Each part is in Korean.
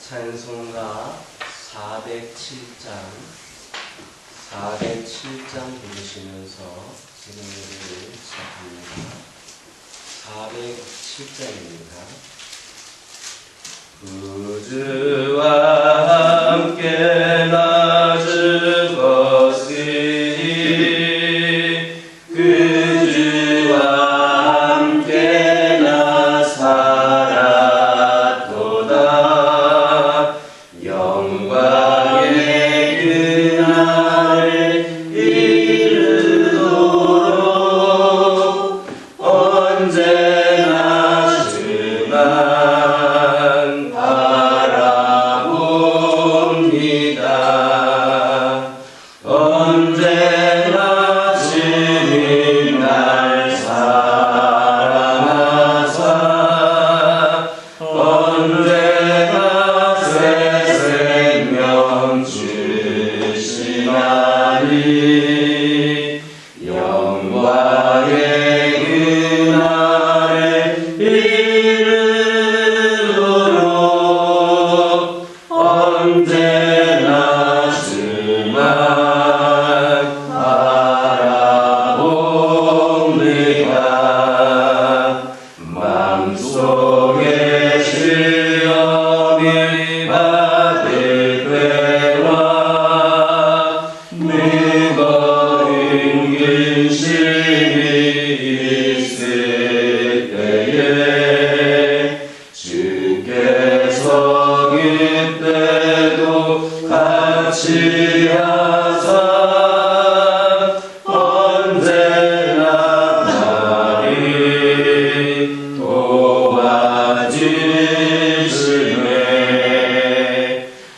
찬송가 407장 부르시면서 진행을 시작합니다. 407장입니다. 구주와 함께 낮은 것이니 그 주와 함께 나 살았도다. 영광의 그날을 이르도록 언제나 주만 바라봅니다. 언제나 주님 날 사랑하사 언제나 새 생명 주시나니 영광의 그날에 이르도록 언제나 주만 바라봅니다. 마음속에 시험을 받을 때와 무거운 근심이 있을 때에 주께서 그때도 같이 하사 언제나 나를 도와주시네.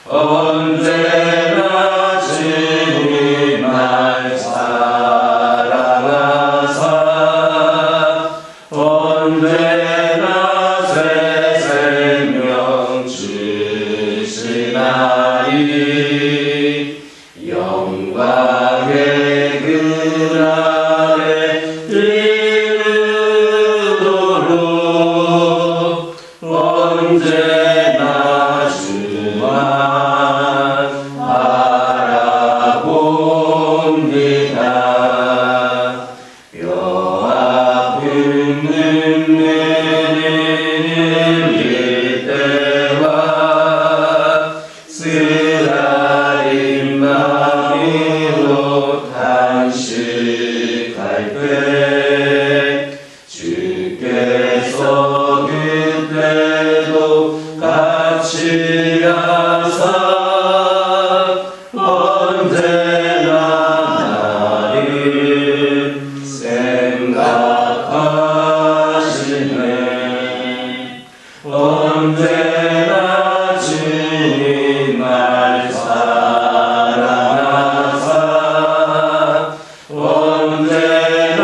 언제나 주님 날 사랑하사 언제나 새 생명 주시나니 영광의 그날에 이르도록 언제나 주만 바라봅니다. 뼈 아픈 눈물을 흘릴 때와 쓰라린 마음으로 탄식할 때 주께서 그때도 같이 하사 언제나 나를 생각하시네. 언제나 주님 날 사랑하사 언제나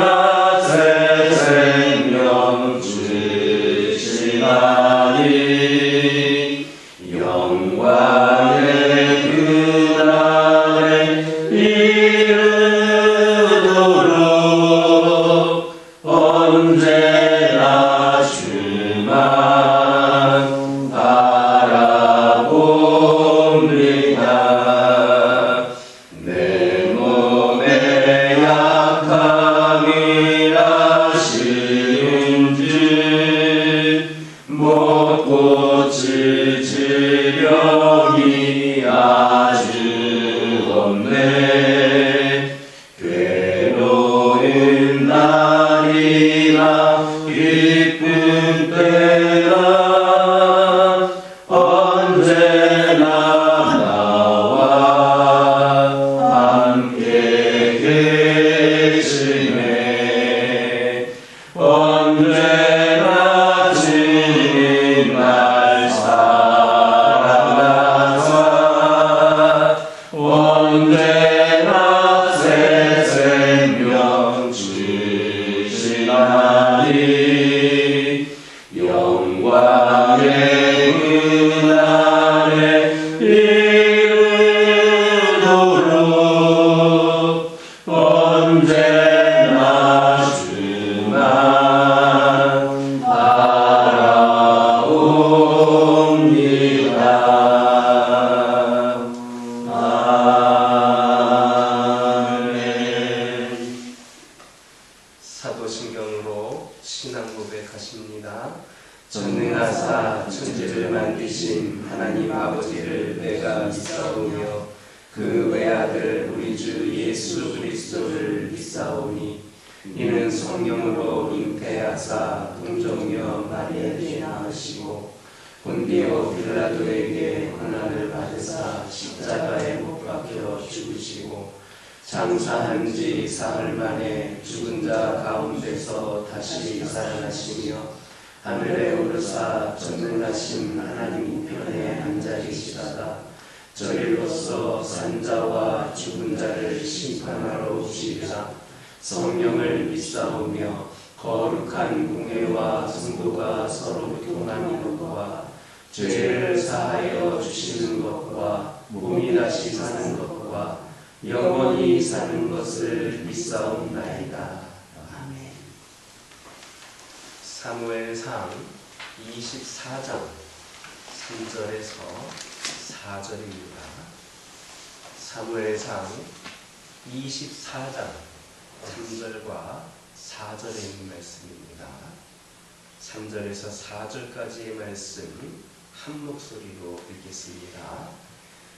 새 생명 주시나니 영광의 그날에 이르도록 언제나 주만 바라봅니다. 내 몸의 약함이라 쉬운 줄 못 고칠 질병이 아주 없네. 괴로운 날이나 기쁜 때나 언제나 나와 함께 계시네. 언제나 주님 날 사랑하사 언제나 새 생명 주시나니 영광의 그날에 이르도록 언제나 주만 바라옵니다. 전능하사 천지를 만드신 하나님 아버지를 내가 믿사오며 그 외아들 우리 주 예수 그리스도를 믿사오니 이는 성령으로 잉태하사 동정녀 마리아에게 낳으시고 본디오 빌라도에게 고난을 받으사 십자가에 못 박혀 죽으시고 장사한 지 사흘 만에 죽은 자 가운데서 다시 살아나시며 하늘에 오르사 전능하신 하나님 우편에 앉아 계시다가 저리로서 산자와 죽은 자를 심판하러 오시리라. 성령을 믿사오며 거룩한 공회와 성도가 서로 교통하는 것과 죄를 사하여 주시는 것과 몸이 다시 사는 것과 영원히 사는 것을 믿사옵나이다. 아멘. 사무엘상 24장 3절에서 4절입니다. 사무엘상 24장 3절과 4절에 있는 말씀입니다. 3절에서 4절까지의 말씀 한 목소리로 읽겠습니다.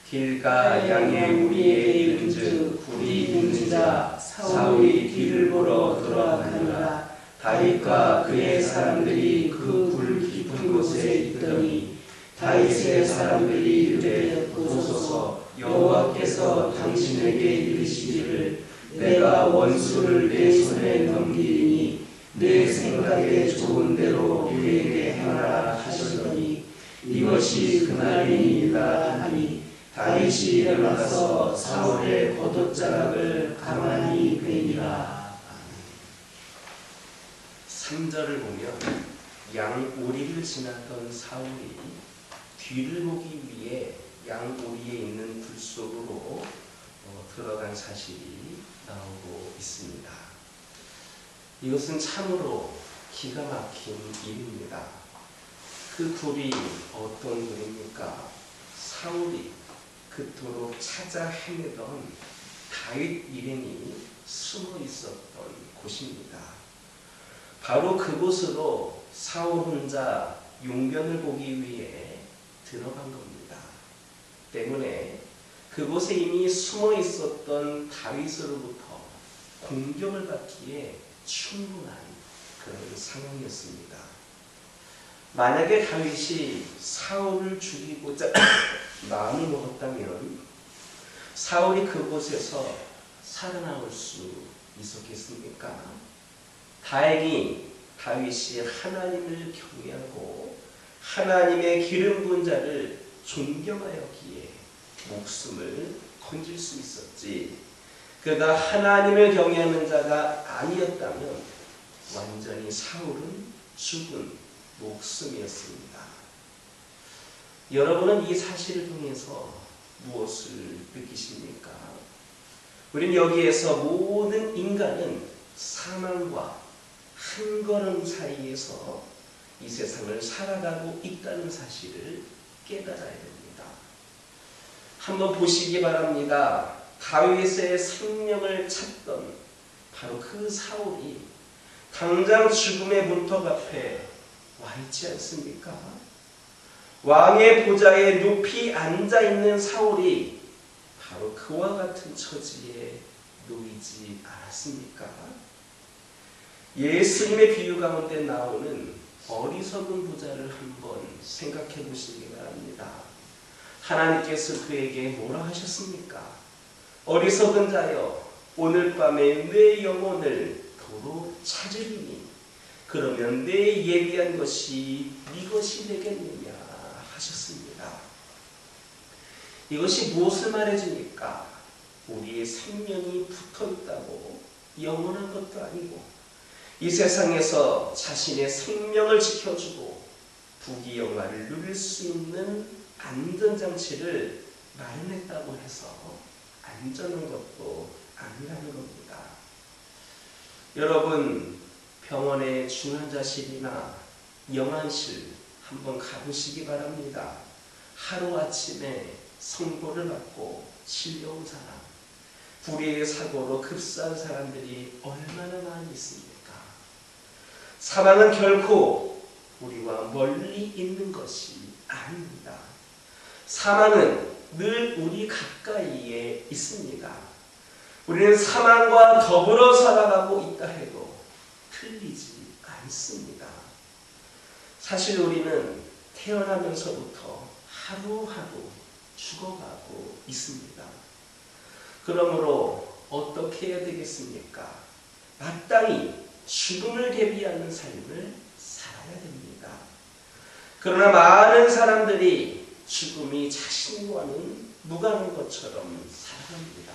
길가 양의 우리에 이른즉 불이 있는 자 사울이 뒤를 보러 돌아가니라. 다윗과 그의 사람들이 그 불 깊은 곳에 있더니 다윗의 사람들이 이르되 보소서 여호와께서 당신에게 이르시기를 내가 원수를 내 손에 넘기리니 내 생각에 좋은 대로 그에게 행하라 하시더니 이것이 그날이니라 하니 다윗이 일어나서 사울의 겉옷자락을 가만히 베니라. 3절을 보면 양오리를 지났던 사울이 뒤를 보기 위해 양오리에 있는 불 속으로 들어간 사실이 나오고 있습니다. 이것은 참으로 기가 막힌 일입니다. 그 굴이 어떤 굴입니까? 사울이 그토록 찾아 헤매던 다윗 일행이 숨어 있었던 곳입니다. 바로 그곳으로 사울 혼자 용변을 보기 위해 들어간 겁니다. 때문에 그곳에 이미 숨어 있었던 다윗으로부터 공격을 받기에 충분한 그런 상황이었습니다. 만약에 다윗이 사울을 죽이고자 마음을 먹었다면 사울이 그곳에서 살아나올 수 있었겠습니까? 다행히 다윗이 하나님을 경외하고 하나님의 기름 부은 자를 존경하였기에 목숨을 건질 수 있었지, 그가 하나님을 경외하는 자가 아니었다면 완전히 사울은 죽은 목숨이었습니다. 여러분은 이 사실을 통해서 무엇을 느끼십니까? 우린 여기에서 모든 인간은 사망과 한 걸음 사이에서 이 세상을 살아가고 있다는 사실을 깨달아야 됩니다. 한번 보시기 바랍니다. 다윗의 생명을 찾던 바로 그 사울이 당장 죽음의 문턱 앞에 와 있지 않습니까? 왕의 보좌에 높이 앉아있는 사울이 바로 그와 같은 처지에 놓이지 않았습니까? 예수님의 비유 가운데 나오는 어리석은 부자를 한번 생각해 보시기 바랍니다. 하나님께서 그에게 뭐라 하셨습니까? 어리석은 자여, 오늘 밤에 내 영혼을 도로 찾으리니 그러면 내 예비한 것이 네 것이 되겠느냐 하셨습니다. 이것이 무엇을 말해줍니까? 우리의 생명이 붙어있다고 영원한 것도 아니고 이 세상에서 자신의 생명을 지켜주고 부귀영화를 누릴 수 있는 안전장치를 마련했다고 해서 안전한 것도 아니라는 겁니다. 여러분, 병원의 중환자실이나 영안실 한번 가보시기 바랍니다. 하루아침에 선고를 받고 실려온 사람, 불의의 사고로 급사한 사람들이 얼마나 많이 있습니까? 사망은 결코 우리와 멀리 있는 것이 아닙니다. 사망은 늘 우리 가까이에 있습니다. 우리는 사망과 더불어 살아가고 있다 해도 틀리지 않습니다. 사실 우리는 태어나면서부터 하루하루 죽어가고 있습니다. 그러므로 어떻게 해야 되겠습니까? 마땅히 죽음을 대비하는 삶을 살아야 됩니다. 그러나 많은 사람들이 죽음이 자신과는 무관한 것처럼 살아갑니다.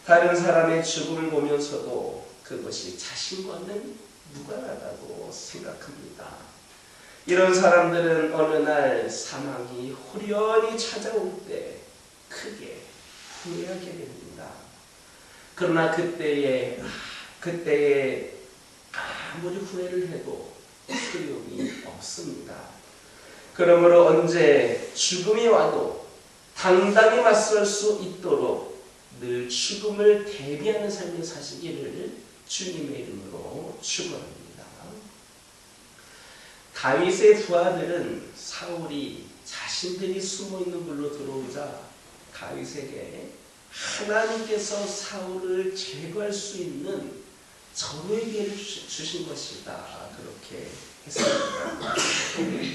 다른 사람의 죽음을 보면서도 그것이 자신과는 무관하다고 생각합니다. 이런 사람들은 어느 날 사망이 호련히 찾아올 때 크게 후회하게 됩니다. 그러나 그때에 아무리 후회를 해도 소용이 없습니다. 그러므로 언제 죽음이 와도 당당히 맞설 수 있도록 늘 죽음을 대비하는 삶을 사시기를 주님의 이름으로 축원합니다. 다윗의 부하들은 사울이 자신들이 숨어있는 곳으로 들어오자 다윗에게 하나님께서 사울을 제거할 수 있는 전의 기회를 주신 것이다, 그렇게 했습니다.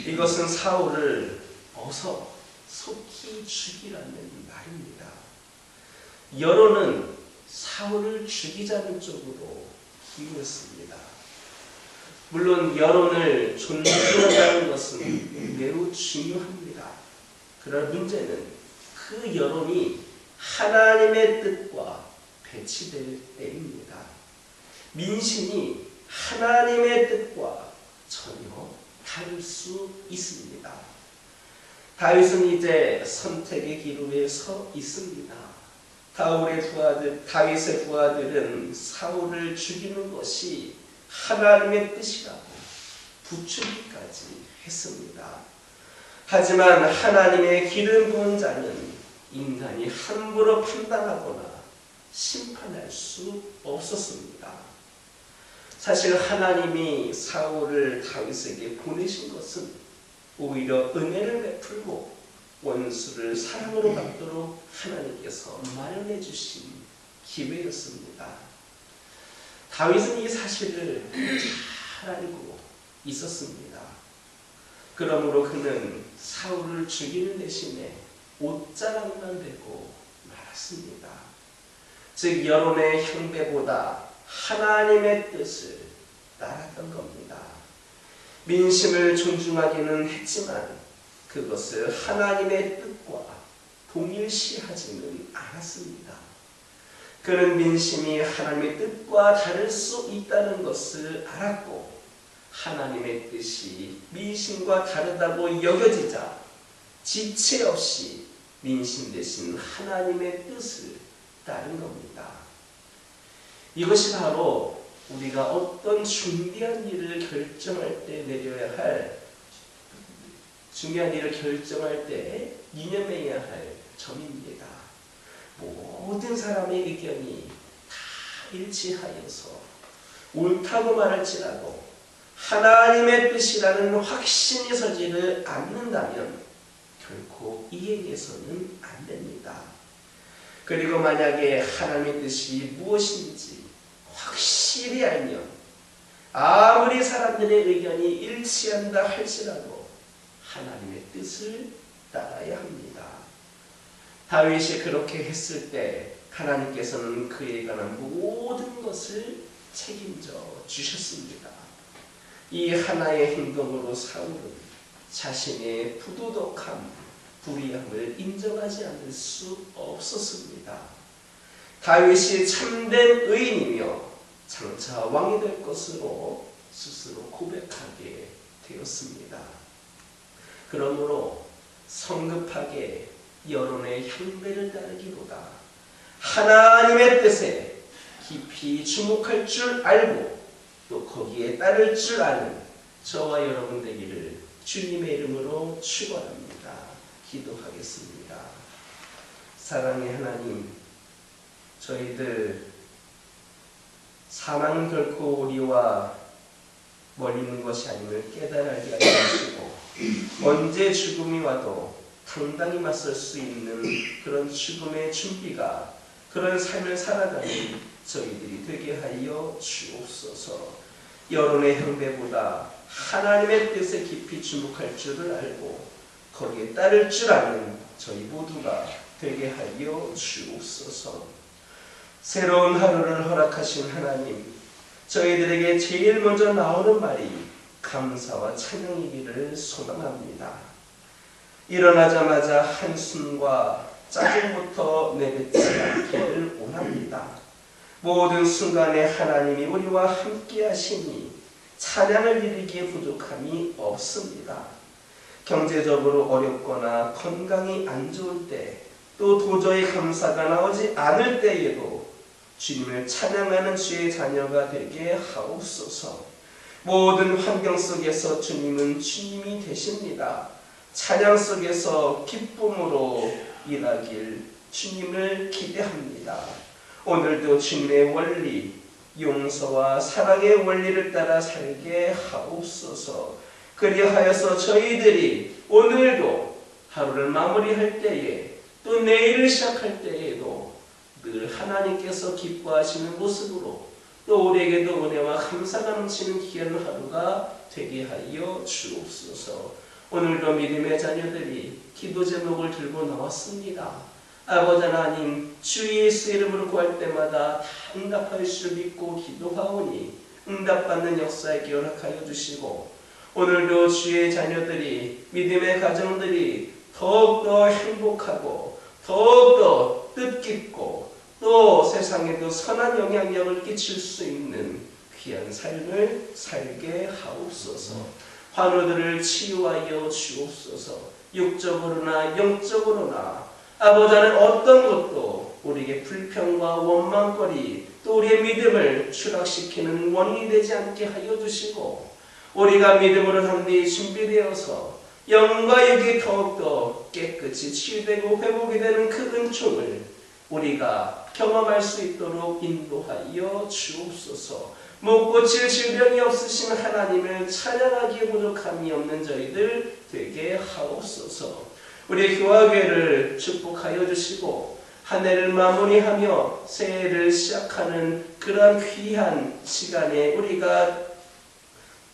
이것은 사울을 어서 속히 죽이라는 말입니다. 여론은 사울을 죽이자는 쪽으로 기울었습니다. 물론 여론을 존중한다는 것은 매우 중요합니다. 그러나 문제는 그 여론이 하나님의 뜻과 배치될 때입니다. 민심이 하나님의 뜻과 전혀 다를 수 있습니다. 다윗은 이제 선택의 기로에 서 있습니다. 다윗의 부하들은 사울을 죽이는 것이 하나님의 뜻이라고 부추기까지 했습니다. 하지만 하나님의 기름 부은 자는 인간이 함부로 판단하거나 심판할 수 없었습니다. 사실 하나님이 사울을 다윗에게 보내신 것은 오히려 은혜를 베풀고 원수를 사랑으로 받도록 하나님께서 마련해 주신 기회였습니다. 다윗은 이 사실을 잘 알고 있었습니다. 그러므로 그는 사울을 죽이는 대신에 옷자락만 대고 말았습니다. 즉 여론의 형배보다 하나님의 뜻을 따랐던 겁니다. 민심을 존중하기는 했지만 그것을 하나님의 뜻과 동일시하지는 않았습니다. 그는 민심이 하나님의 뜻과 다를 수 있다는 것을 알았고 하나님의 뜻이 민심과 다르다고 여겨지자 지체 없이 민심 대신 하나님의 뜻을 따른 겁니다. 이것이 바로 우리가 어떤 중요한 일을 결정할 때 내려야 할 중요한 일을 결정할 때 이념해야 할 점입니다. 모든 사람의 의견이 다 일치하여서 옳다고 말할지라도 하나님의 뜻이라는 확신이 서지를 않는다면 결코 이행해서는 안 됩니다. 그리고 만약에 하나님의 뜻이 무엇인지 확실히 알면 아무리 사람들의 의견이 일치한다 할지라도 하나님의 뜻을 따라야 합니다. 다윗이 그렇게 했을 때 하나님께서는 그에 관한 모든 것을 책임져 주셨습니다. 이 하나의 행동으로 사울은 자신의 부도덕함, 불의함을 인정하지 않을 수 없었습니다. 다윗이 참된 의인이며 장차 왕이 될 것으로 스스로 고백하게 되었습니다. 그러므로 성급하게 여론의 향배를 따르기보다 하나님의 뜻에 깊이 주목할 줄 알고 또 거기에 따를 줄 아는 저와 여러분 되기를 주님의 이름으로 축원합니다. 기도하겠습니다. 사랑의 하나님, 저희들 사망은 결코 우리와 멀리 있는 것이 아님을 깨달게 하여 주시고 언제 죽음이 와도 당당히 맞설 수 있는 그런 죽음의 준비가 그런 삶을 살아가는 저희들이 되게 하여 주옵소서. 여론의 형배보다 하나님의 뜻에 깊이 주목할 줄을 알고 거기에 따를 줄 아는 저희 모두가 되게 하여 주옵소서. 새로운 하루를 허락하신 하나님, 저희들에게 제일 먼저 나오는 말이 감사와 찬양이기를 소망합니다. 일어나자마자 한숨과 짜증부터 내뱉지 않기를 원합니다. 모든 순간에 하나님이 우리와 함께 하시니 찬양을 드리기에 부족함이 없습니다. 경제적으로 어렵거나 건강이 안 좋을 때, 또 도저히 감사가 나오지 않을 때에도 주님을 찬양하는 주의 자녀가 되게 하옵소서. 모든 환경 속에서 주님은 주님이 되십니다. 찬양 속에서 기쁨으로 일하길 주님을 기대합니다. 오늘도 주님의 원리, 용서와 사랑의 원리를 따라 살게 하옵소서. 그리하여서 저희들이 오늘도 하루를 마무리할 때에 또 내일을 시작할 때에도 늘 하나님께서 기뻐하시는 모습으로 또 우리에게도 은혜와 감사가 넘치는 귀한 하루가 되게 하여 주옵소서. 오늘도 믿음의 자녀들이 기도 제목을 들고 나왔습니다. 아버지 하나님, 주 예수 이름으로 구할 때마다 다 응답하실 줄 믿고 기도하오니 응답받는 역사에 허락하여 주시고, 오늘도 주의 자녀들이, 믿음의 가정들이 더욱더 행복하고 더욱더 뜻깊고 또 세상에도 선한 영향력을 끼칠 수 있는 귀한 삶을 살게 하옵소서. 환우들을 치유하여 주옵소서. 육적으로나 영적으로나 아버지 하나님, 어떤 것도 우리에게 불평과 원망거리 또 우리의 믿음을 추락시키는 원인이 되지 않게 하여 주시고, 우리가 믿음으로 담대히 준비되어서 영과 육이 더욱더 깨끗이 치유되고 회복이 되는 그 은총을 우리가 경험할 수 있도록 인도하여 주옵소서. 못 고칠 질병이 없으신 하나님을 찬양하기에 부족함이 없는 저희들 되게 하옵소서. 우리 교화교회를 축복하여 주시고 한 해를 마무리하며 새해를 시작하는 그러한 귀한 시간에 우리가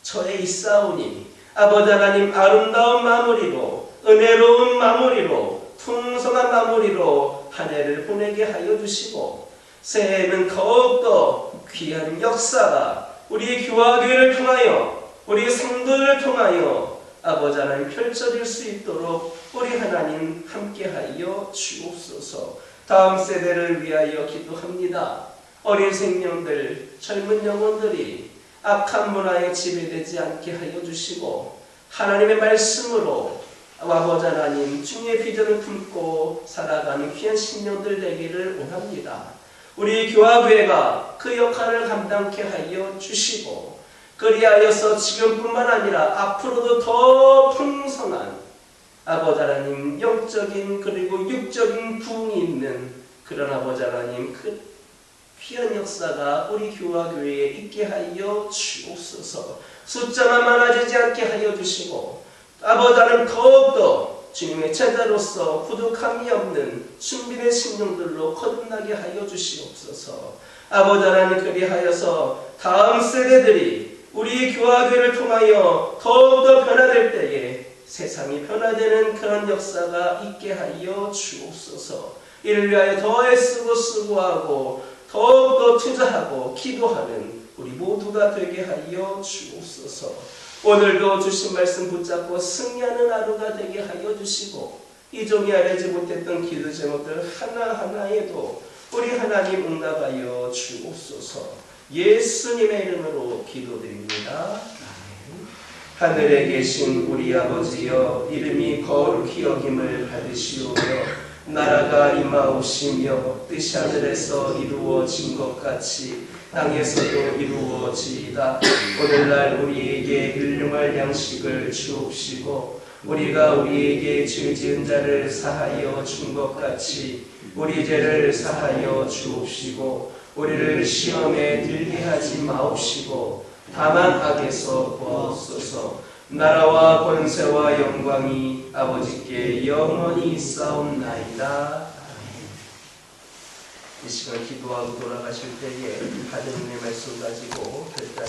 처해 있사오니 아버지 하나님, 아름다운 마무리로, 은혜로운 마무리로, 풍성한 마무리로 한 해를 보내게 하여 주시고, 새해에는 더욱더 귀한 역사가 우리 교화교회를 통하여, 우리 성도를 통하여 아버지 하나님 펼쳐질 수 있도록 우리 하나님 함께하여 주옵소서. 다음 세대를 위하여 기도합니다. 어린 생명들, 젊은 영혼들이 악한 문화에 지배되지 않게 하여 주시고, 하나님의 말씀으로 아버지 하나님 주님의 비전을 품고 살아가는 귀한 신령들 되기를 원합니다. 우리 교화교회가 그 역할을 감당케 하여 주시고, 그리하여서 지금뿐만 아니라 앞으로도 더 풍성한 아버지 하나님 영적인 그리고 육적인 부흥이 있는 그런 아버지 하나님 그 귀한 역사가 우리 교화교회에 있게 하여 주옵소서. 숫자만 많아지지 않게 하여 주시고, 아버지 하나님 더욱더 주님의 제자로서 부족함이 없는 준비된 심령들로 거듭나게 하여 주시옵소서. 아버지 하나님, 그리하여서 다음 세대들이 우리 교화교회를 통하여 더욱더 변화될 때에 세상이 변화되는 그런 역사가 있게 하여 주옵소서. 이를 위하여 더 애쓰고 수고하고 더욱더 투자하고 기도하는 우리 모두가 되게 하여 주옵소서. 오늘도 주신 말씀 붙잡고 승리하는 하루가 되게 하여 주시고, 이 종이 알지 못했던 기도 제목들 하나하나에도 우리 하나님 응답하여 주옵소서. 예수님의 이름으로 기도드립니다. 하늘에 계신 우리 아버지여, 이름이 거룩히 여김을 받으시오며 나라가 임하옵시며 뜻이 하늘에서 이루어진 것 같이 땅에서도 이루어지이다. 오늘날 우리에게 일용할 양식을 주옵시고, 우리가 우리에게 죄 지은 자를 사하여 준 것 같이 우리 죄를 사하여 주옵시고, 우리를 시험에 들게 하지 마옵시고 다만 악에서 구하옵소서. 나라와 권세와 영광이 아버지께 영원히 있사옵나이다. 이 시간 기도하고 돌아가실 때에 하느님의 말씀 가지고